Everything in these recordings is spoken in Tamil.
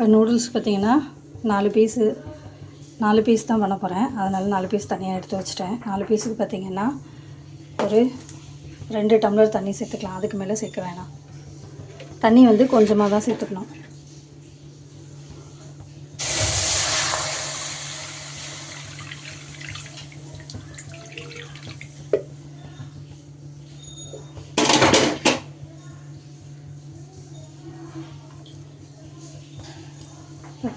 இப்போ நூடுல்ஸ் பார்த்திங்கன்னா 4 பீஸ் தான் பண்ண போகிறேன். அதனால் 4 பீஸ் தனியாக எடுத்து வச்சுட்டேன். 4 பீஸுக்கு பார்த்திங்கன்னா ஒரு 2 டம்ளர் தண்ணி சேர்த்துக்கலாம். அதுக்கு மேலே சேர்க்க வேணாம். தண்ணி வந்து கொஞ்சமாக தான் சேர்த்துக்கணும்.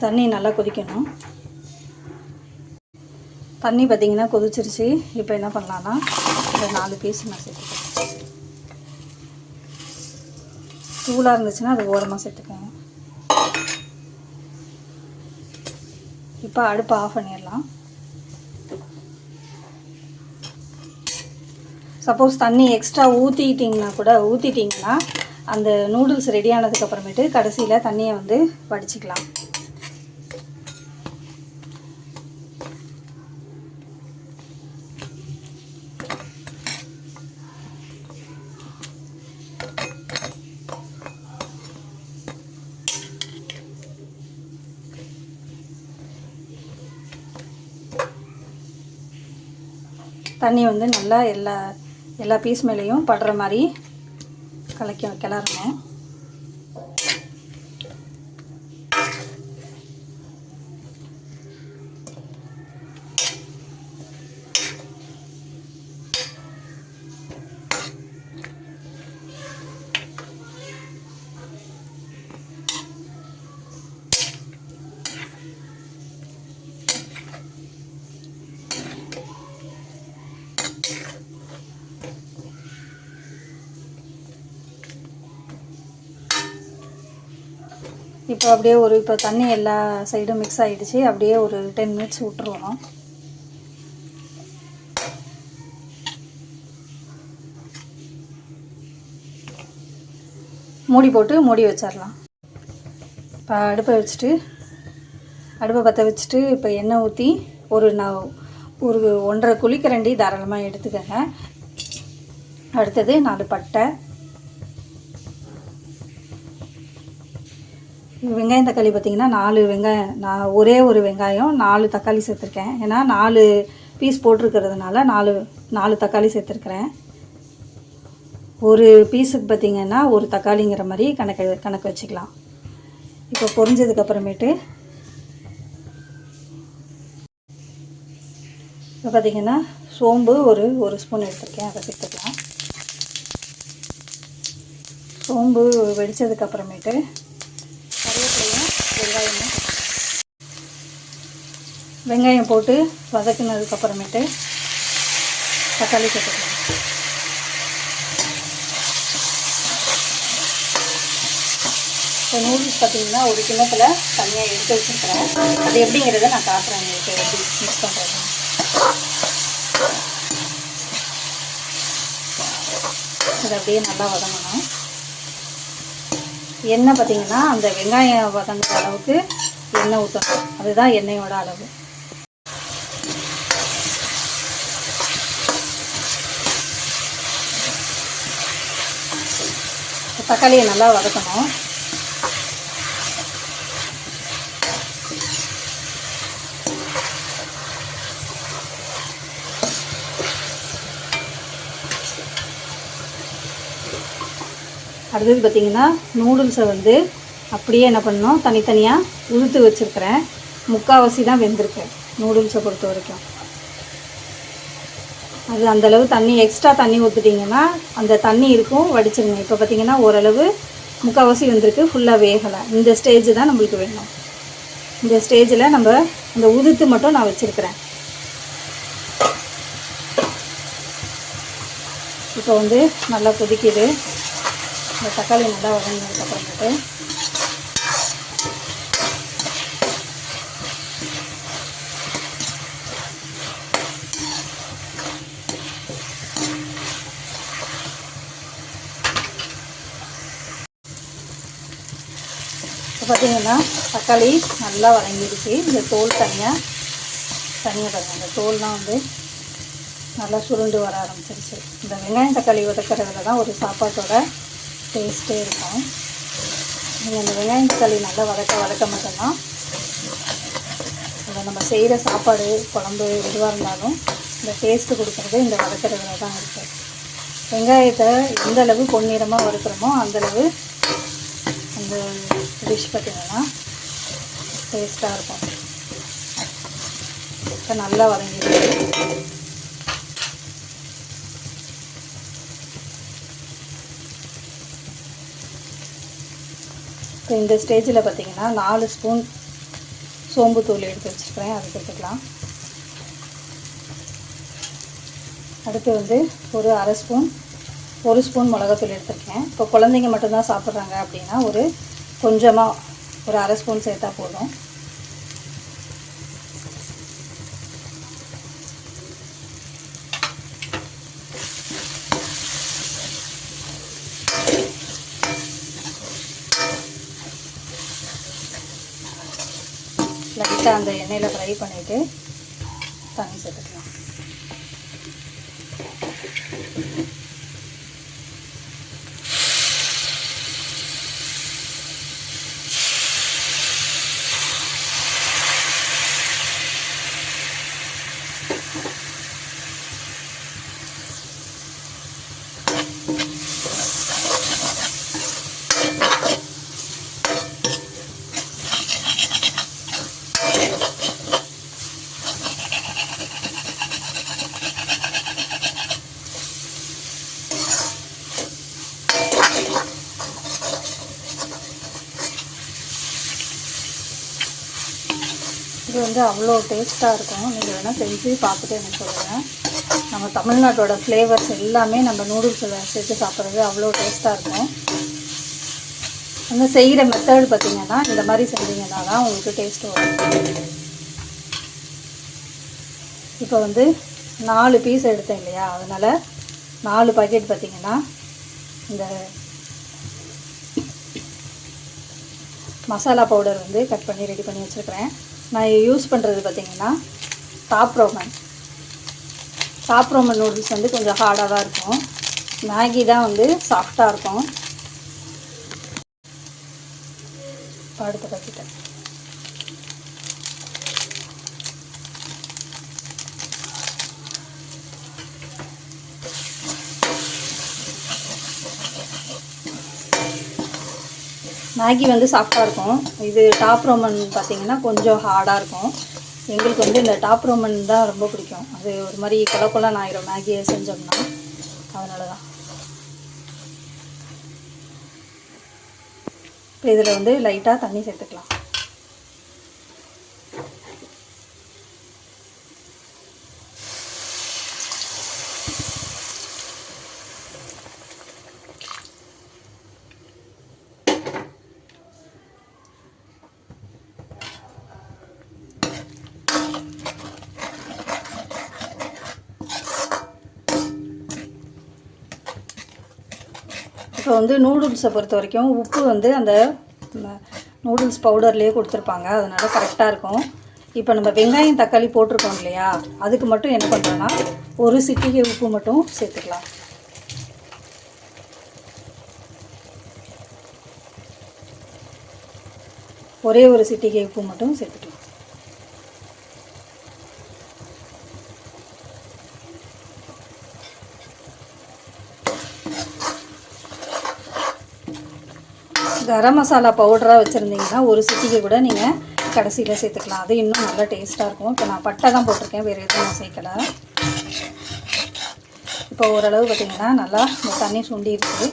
தண்ணி நல்லா கொதிக்கணும். தண்ணி பார்த்திங்கன்னா கொதிச்சிருச்சு. இப்போ என்ன பண்ணலான்னா இந்த 4 பீஸ் நான் சேர்த்துக்கிறேன். தூளாக இருந்துச்சுன்னா அது ஓரமாக சேர்த்துக்கோங்க. இப்போ அடுப்பை ஆஃப் பண்ணிடலாம். சப்போஸ் தண்ணி எக்ஸ்ட்ரா ஊற்றிட்டிங்கன்னா அந்த நூடுல்ஸ் ரெடி ஆனதுக்கப்புறமேட்டு கடைசியில் தண்ணியை வந்து வடிச்சிக்கலாம். தண்ணி வந்து நல்லா எல்லா பீஸ் மேலேயும் படுற மாதிரி கிளறணும். இப்போ அப்படியே இப்போ தண்ணி எல்லா சைடும் மிக்ஸ் ஆகிடுச்சு. அப்படியே ஒரு 10 மினிட்ஸ் விட்டுருவோம். மூடி போட்டு மூடி வச்சிடலாம். இப்போ அடுப்பை பற்ற வச்சுட்டு இப்போ எண்ணெய் ஊற்றி ஒரு 1.5 குழிக்கரண்டி தாராளமாக எடுத்துக்கங்க. அடுத்தது 4 பட்டை, வெங்காயம் தக்காளி பார்த்திங்கன்னா 4 வெங்காயம், நான் ஒரே ஒரு வெங்காயம் 4 தக்காளி சேர்த்துருக்கேன். ஏன்னா 4 பீஸ் போட்டிருக்கிறதுனால 4 தக்காளி சேர்த்துருக்குறேன். ஒரு பீஸுக்கு பார்த்திங்கன்னா ஒரு தக்காளிங்கிற மாதிரி கணக்கு வச்சுக்கலாம். இப்போ பொரிஞ்சதுக்கப்புறமேட்டு இப்போ பார்த்திங்கன்னா சோம்பு ஒரு ஸ்பூன் எடுத்துருக்கேன். அதை சேர்த்துக்கலாம். சோம்பு வெடித்ததுக்கப்புறமேட்டு வெங்காயம் போட்டு வதக்கினதுக்கப்புறமேட்டு தக்காளி சேர்த்துக்கலாம். இப்போ நூடுல்ஸ் பார்த்திங்கன்னா ஒரு கிண்ணத்தில் தனியாக எடுத்து வச்சுருக்கிறேன். அது எப்படிங்கிறத நான் காட்டுறேன் உங்களுக்கு எப்படி மிக்ஸ் பண்ணுறது. அது அப்படியே நல்லா வதங்கணும். எண்ணெய் பார்த்திங்கன்னா அந்த வெங்காயம் வதங்குற அளவுக்கு எண்ணெய் ஊற்றணும். அதுதான் எண்ணெயோட அளவு. தக்காளியை நல்லா வதக்கணும். அடுத்தது பார்த்திங்கன்னா நூடுல்ஸை வந்து அப்படியே என்ன பண்ணணும், தனித்தனியாக உதுத்து வச்சுருக்கிறேன். 3/4 தான் வெந்திருக்கேன் நூடுல்ஸை பொறுத்த வரைக்கும். அது அந்தளவு தண்ணி எக்ஸ்ட்ரா தண்ணி ஊற்றிட்டிங்கன்னா அந்த தண்ணி இருக்கும், வடிச்சிருங்க. இப்போ பார்த்திங்கன்னா ஓரளவு 3/4 வெந்திருக்கு, ஃபுல்லாக வேகலை. இந்த ஸ்டேஜ் தான் நம்மளுக்கு வேணும். இந்த ஸ்டேஜில் நம்ம அந்த உதுத்து மட்டும் நான் வச்சுருக்கிறேன். இப்போ வந்து நல்லா கொதிக்குது. இந்த தக்காளி நல்லா வதங்கினதுக்கப்புறமேட்டு இப்போ பார்த்திங்கன்னா தக்காளி நல்லா வதங்கிடுச்சு. இந்த தோல் தனியாக பாருங்கள். இந்த தோல்லாம் வந்து நல்லா சுருண்டு வர ஆரம்பிச்சிருச்சு. இந்த வெங்காயம் தக்காளி வதக்கிறதுல தான் ஒரு சாப்பாட்டோட டேஸ்ட்டே இருக்கும். நீங்கள் அந்த வெங்காயம் தக்காளி நல்லா வதக்க மட்டும்தான் நம்ம செய்கிற சாப்பாடு குழம்பு எதுவாக இருந்தாலும் இந்த டேஸ்ட்டு கொடுக்குறது இந்த வதக்கிறதுல தான் இருக்குது. வெங்காயத்தை எந்த அளவு பொன்னிறமாக வறுக்கிறோமோ அந்தளவு அந்த டிஷ் பார்த்திங்கன்னா டேஸ்ட்டாக இருக்கும். இப்போ நல்லா வதங்கிடுது. இப்போ இந்த ஸ்டேஜில் பார்த்திங்கன்னா 4 ஸ்பூன் சோம்புத்தூள் எடுத்து வச்சுருக்கிறேன், அது கொடுத்துக்கலாம். அடுத்து வந்து ஒரு அரை ஸ்பூன் 1 ஸ்பூன் மிளகாத்தூள் எடுத்துருக்கேன். இப்போ குழந்தைங்க மட்டும்தான் சாப்பிட்றாங்க அப்படின்னா கொஞ்சமாக ஒரு அரை ஸ்பூன் சேர்த்தா போதும். லைட்டாக அந்த எண்ணெயில் ஃப்ரை பண்ணிவிட்டு தண்ணி சேர்த்துக்கலாம். இது வந்து அவ்வளோ டேஸ்ட்டாக இருக்கும். நீங்கள் வேணால் செஞ்சு பார்த்துட்டு எனக்கு சொல்லுங்கள். நம்ம தமிழ்நாட்டோட ஃப்ளேவர்ஸ் எல்லாமே நம்ம நூடுல்ஸில் சேர்த்து சாப்பிட்றது அவ்வளோ டேஸ்ட்டாக இருக்கும். அந்த செய்கிற மெத்தட் பார்த்திங்கன்னா இந்த மாதிரி செஞ்சீங்கன்னா தான் உங்களுக்கு டேஸ்ட் வரும். இப்போ வந்து 4 பீஸ் எடுத்தேன் இல்லையா, அதனால் 4 பாக்கெட் பார்த்திங்கன்னா இந்த மசாலா பவுடர் வந்து கட் பண்ணி ரெடி பண்ணி வச்சுருக்கிறேன். நான் யூஸ் பண்ணுறது பார்த்திங்கன்னா டாப் ரோமன் நூடுல்ஸ் வந்து கொஞ்சம் ஹார்டாக தான் இருக்கும். மேகி தான் வந்து சாஃப்டாக இருக்கும். அடுத்த பாக்கெட்டை மேகி வந்து சாஃப்டாக இருக்கும். இது டாப் ரோமன் பார்த்திங்கன்னா கொஞ்சம் ஹார்டாக இருக்கும். எங்களுக்கு வந்து இந்த டாப் ரோமன் தான் ரொம்ப பிடிக்கும். அது ஒரு மாதிரி கொலன்னு ஆயிரும் மேகியை செஞ்சோம்னா, அதனால தான். இப்போ இதில் வந்து லைட்டாக தண்ணி சேர்த்துக்கலாம். இப்போ வந்து நூடுல்ஸை பொறுத்த வரைக்கும் உப்பு வந்து அந்த நூடுல்ஸ் பவுடர்லேயே கொடுத்துருப்பாங்க, அதனால் கரெக்டாக இருக்கும். இப்போ நம்ம வெங்காயம் தக்காளி போட்டிருக்கோம் இல்லையா, அதுக்கு மட்டும் என்ன பண்ணுறோன்னா ஒரு சிட்டிகை உப்பு மட்டும் சேர்த்துக்கலாம். ஒரே ஒரு சிட்டிகை உப்பு மட்டும் சேர்த்துக்கலாம். கரம் மசாலா பவுடராக வச்சுருந்தீங்கன்னா ஒரு சிட்டிகை கூட நீங்கள் கடைசியில் சேர்த்துக்கலாம். அது இன்னும் நல்லா டேஸ்ட்டாக இருக்கும். இப்போ நான் பட்டை தான் போட்டிருக்கேன், வேறு எதுவும் நான் சேர்க்கலை. இப்போ ஓரளவு பார்த்திங்கன்னா நல்லா இந்த தண்ணி சுண்டிடுச்சு,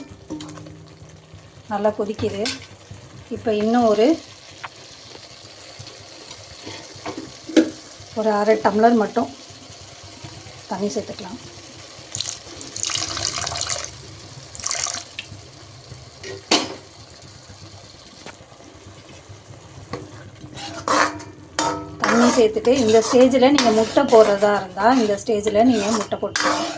நல்லா கொதிக்குது. இப்போ இன்னும் ஒரு அரை டம்ளர் மட்டும் தண்ணி சேர்த்துக்கலாம். தண்ணி சேர்த்துட்டு இந்த ஸ்டேஜில் நீங்கள் முட்டை போடுறதா இருந்தால் இந்த ஸ்டேஜில் நீங்கள் முட்டை போட்டுக்கலாம்.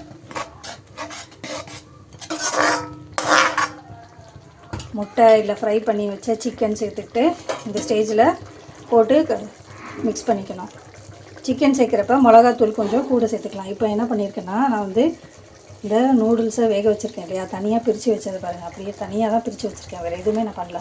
முட்டை இல்லை ஃப்ரை பண்ணி வச்ச சிக்கன் சேர்த்துக்கிட்டு இந்த ஸ்டேஜில் போட்டு மிக்ஸ் பண்ணிக்கணும். சிக்கன் சேர்க்குறப்ப மிளகாத்தூள் கொஞ்சம் கூட சேர்த்துக்கலாம். இப்போ என்ன பண்ணியிருக்கேன்னா, நான் வந்து இந்த நூடுல்ஸை வேக வச்சுருக்கேன் இல்லையா, தனியாக பிரித்து வச்சது பாருங்கள், அப்படியே தனியாக தான் பிரித்து வச்சுருக்கேன், வேறு எதுவுமே நான் பண்ணல.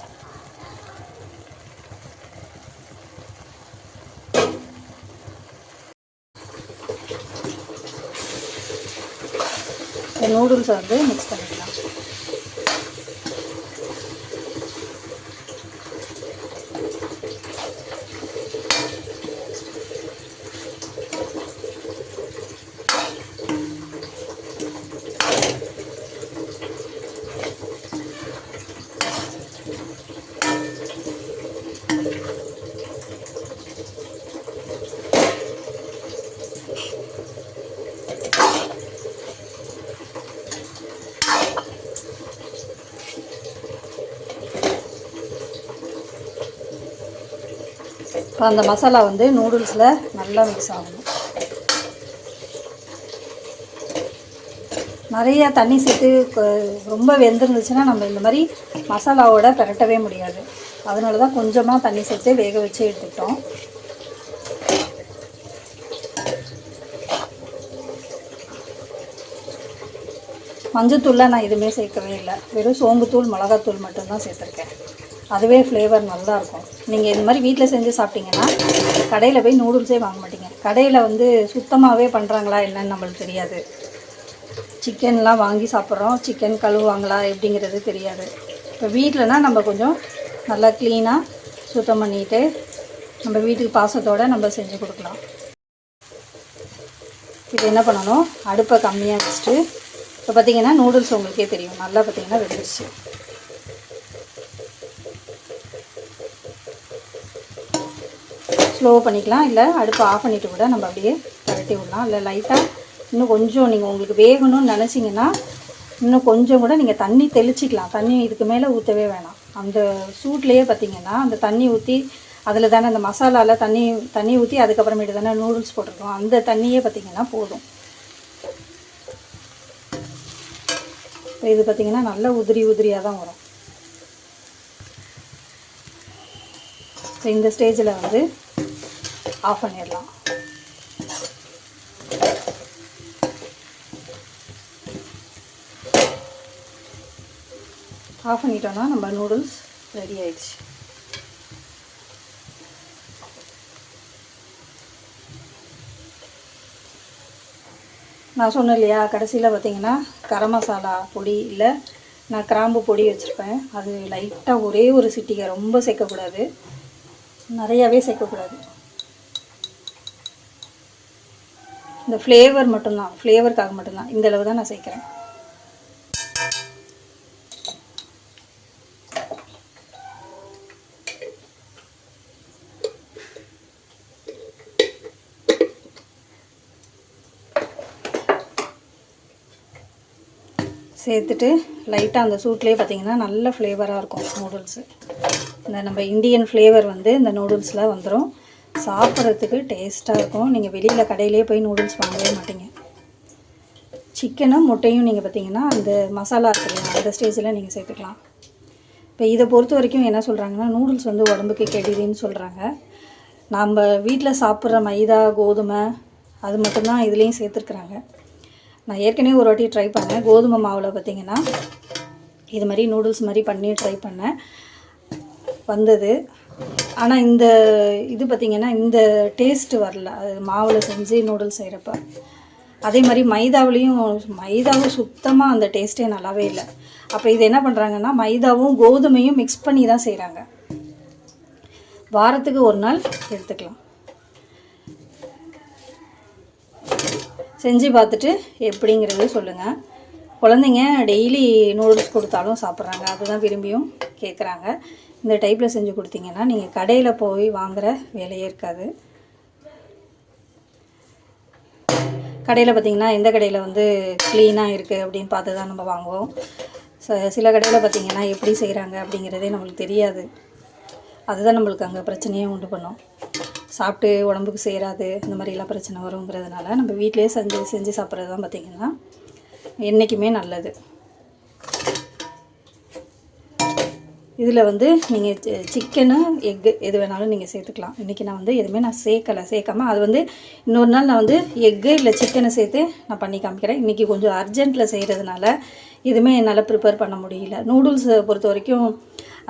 இந்த நூடுல்ஸை வந்து மிக்ஸ் பண்ணிக்கலாம். இப்போ அந்த மசாலா வந்து நூடுல்ஸில் நல்லா மிக்ஸ் ஆகணும். நிறையா தண்ணி சேர்த்து ரொம்ப வெந்திருந்துச்சுன்னா நம்ம இந்த மாதிரி மசாலாவோட பிரட்டவே முடியாது. அதனால தான் கொஞ்சமாக தண்ணி சேர்த்து வேக வச்சு எடுத்துக்கிட்டோம். மஞ்சத்தூளில் நான் எதுவுமே சேர்க்கவே இல்லை. வெறும் சோம்புத்தூள், மிளகாத்தூள் மட்டும்தான் சேர்த்துருக்கேன். அதுவே ஃப்ளேவர் நல்லாயிருக்கும். நீங்கள் இந்த மாதிரி வீட்டில் செஞ்சு சாப்பிட்டீங்கன்னா கடையில் போய் நூடுல்ஸே வாங்க மாட்டீங்க. கடையில் வந்து சுத்தமாகவே பண்ணுறாங்களா என்னன்னு நம்மளுக்கு தெரியாது. சிக்கன்லாம் வாங்கி சாப்பிட்றோம், சிக்கன் கழுவுவாங்களா எப்படிங்கிறது தெரியாது. இப்போ வீட்டிலனா நம்ம கொஞ்சம் நல்லா க்ளீனாக சுத்தம் பண்ணிவிட்டு நம்ம வீட்டுக்கு பாசத்தோடு நம்ம செஞ்சு கொடுக்கலாம். இது என்ன பண்ணணும், அடுப்பை கம்மியாக வச்சுட்டு இப்போ பார்த்திங்கன்னா நூடுல்ஸ் உங்களுக்கே தெரியும் நல்லா பார்த்திங்கன்னா வெந்துருச்சு. ஸ்லோ பண்ணிக்கலாம், இல்லை அடுப்பை ஆஃப் பண்ணிவிட்டு கூட நம்ம அப்படியே பரட்டி விடலாம். இல்லை லைட்டாக இன்னும் கொஞ்சம் நீங்கள் உங்களுக்கு வேகணும்னு நினச்சிங்கன்னா இன்னும் கொஞ்சம் கூட நீங்கள் தண்ணி தெளிச்சிக்கலாம். தண்ணி இதுக்கு மேலே ஊற்றவே வேணாம். அந்த சூட்லேயே பார்த்திங்கன்னா அந்த தண்ணி ஊற்றி அதில் தானே அந்த மசாலாவில் தண்ணி ஊற்றி அதுக்கப்புறமேட்டு தானே நூடுல்ஸ் போட்டிருக்கோம். அந்த தண்ணியே பார்த்திங்கன்னா போதும். இது பார்த்திங்கன்னா நல்ல உதிரியாக தான் வரும். ஸோ இந்த ஸ்டேஜில் வந்து ஆஃப் பண்ணிடலாம். ஆஃப் பண்ணிட்டோன்னா நம்ம நூடுல்ஸ் ரெடி ஆயிடுச்சு. நான் சொன்னேன் இல்லையா, கடைசியில் பார்த்திங்கன்னா கரம் மசாலா பொடி இல்லை நான் கிராம்பு பொடி வச்சுருப்பேன். அது லைட்டாக ஒரே ஒரு சிட்டிகை, ரொம்ப சேர்க்கக்கூடாது, நிறையாவே சேர்க்கக்கூடாது. இந்த ஃப்ளேவர் மட்டும்தான், ஃப்ளேவருக்காக மட்டும்தான் இந்த அளவு தான் நான் சேர்க்குறேன். சேர்த்துட்டு லைட்டாக அந்த சூட்லேயே பார்த்திங்கன்னா நல்ல ஃப்ளேவராக இருக்கும் நூடுல்ஸு. இந்த நம்ம இந்தியன் ஃப்ளேவர் வந்து இந்த நூடுல்ஸில் வந்துடும். சாப்பிட்றதுக்கு டேஸ்ட்டாக இருக்கும். நீங்கள் வெளியில் கடையிலே போய் நூடுல்ஸ் வாங்கவே மாட்டீங்க. சிக்கனும் முட்டையும் நீங்கள் பார்த்திங்கன்னா அந்த மசாலா இருக்குல்லையா, அந்த ஸ்டேஜில் நீங்கள் சேர்த்துக்கலாம். இப்போ இதை பொறுத்த வரைக்கும் என்ன சொல்கிறாங்கன்னா, நூடுல்ஸ் வந்து உடம்புக்கு கெடுதின்னு சொல்கிறாங்க. நம்ம வீட்டில் சாப்பிட்ற மைதா, கோதுமை அது மட்டும்தான் இதுலேயும் சேர்த்துருக்குறாங்க. நான் ஏற்கனவே ஒரு வாட்டி ட்ரை பண்ணேன். கோதுமை மாவில் பார்த்திங்கன்னா இது மாதிரி நூடுல்ஸ் மாதிரி பண்ணி ட்ரை பண்ணேன், வந்தது. ஆனால் இந்த இது பார்த்திங்கன்னா இந்த டேஸ்ட்டு வரல. அது மாவில் செஞ்சு நூடுல்ஸ் செய்கிறப்ப. அதே மாதிரி மைதாவும் சுத்தமாக அந்த டேஸ்ட்டே நல்லாவே இல்லை. அப்போ இது என்ன பண்ணுறாங்கன்னா, மைதாவும் கோதுமையும் மிக்ஸ் பண்ணி தான் செய்கிறாங்க. வாரத்துக்கு ஒரு நாள் எடுத்துக்கலாம். செஞ்சு பார்த்துட்டு எப்படிங்கிறது சொல்லுங்கள். குழந்தைங்க டெய்லி நூடுல்ஸ் கொடுத்தாலும் சாப்பிட்றாங்க, அதுதான் விரும்பியும் கேட்குறாங்க. இந்த டைப்பில் செஞ்சு கொடுத்தீங்கன்னா நீங்கள் கடையில் போய் வாங்குகிற வேலையே இருக்காது. கடையில் பார்த்திங்கன்னா எந்த கடையில் வந்து க்ளீனாக இருக்குது அப்படின்னு பார்த்து தான் நம்ம வாங்குவோம். சில கடையில் பார்த்திங்கன்னா எப்படி செய்கிறாங்க அப்படிங்கிறதே நம்மளுக்கு தெரியாது. அதுதான் நம்மளுக்கு அங்கே பிரச்சனையே உண்டு பண்ணும். சாப்பிட்டு உடம்புக்கு சேராது, இந்த மாதிரிலாம் பிரச்சனை வருங்கிறதுனால நம்ம வீட்டிலே செஞ்சு சாப்பிட்றது தான் பார்த்திங்கன்னா என்றைக்குமே நல்லது. இதில் வந்து நீங்கள் சிக்கனு, எக்கு எது வேணாலும் நீங்கள் சேர்த்துக்கலாம். இன்றைக்கி நான் வந்து எதுவுமே நான் சேர்க்காமல் அது வந்து இன்னொரு நாள் நான் வந்து எக்கு இல்லை சிக்கனை சேர்த்து நான் பண்ணி காமிக்கிறேன். இன்றைக்கி கொஞ்சம் அர்ஜென்ட்டில் செய்கிறதுனால எதுவுமே என்னால் ப்ரிப்பேர் பண்ண முடியல. நூடுல்ஸை பொறுத்த வரைக்கும்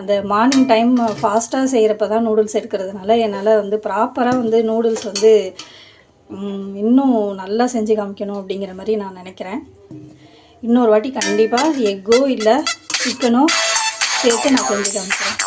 அந்த மார்னிங் டைம் ஃபாஸ்ட்டாக செய்கிறப்ப தான் நூடுல்ஸ் எடுக்கிறதுனால என்னால் வந்து ப்ராப்பராக வந்து நூடுல்ஸ் வந்து இன்னும் நல்லா செஞ்சு காமிக்கணும் அப்படிங்கிற மாதிரி நான் நினைக்கிறேன். இன்னொரு வாட்டி கண்டிப்பாக எக்கோ இல்லை சிக்கனோ சேர்த்து நான் செஞ்சு காமிக்கிறேன்.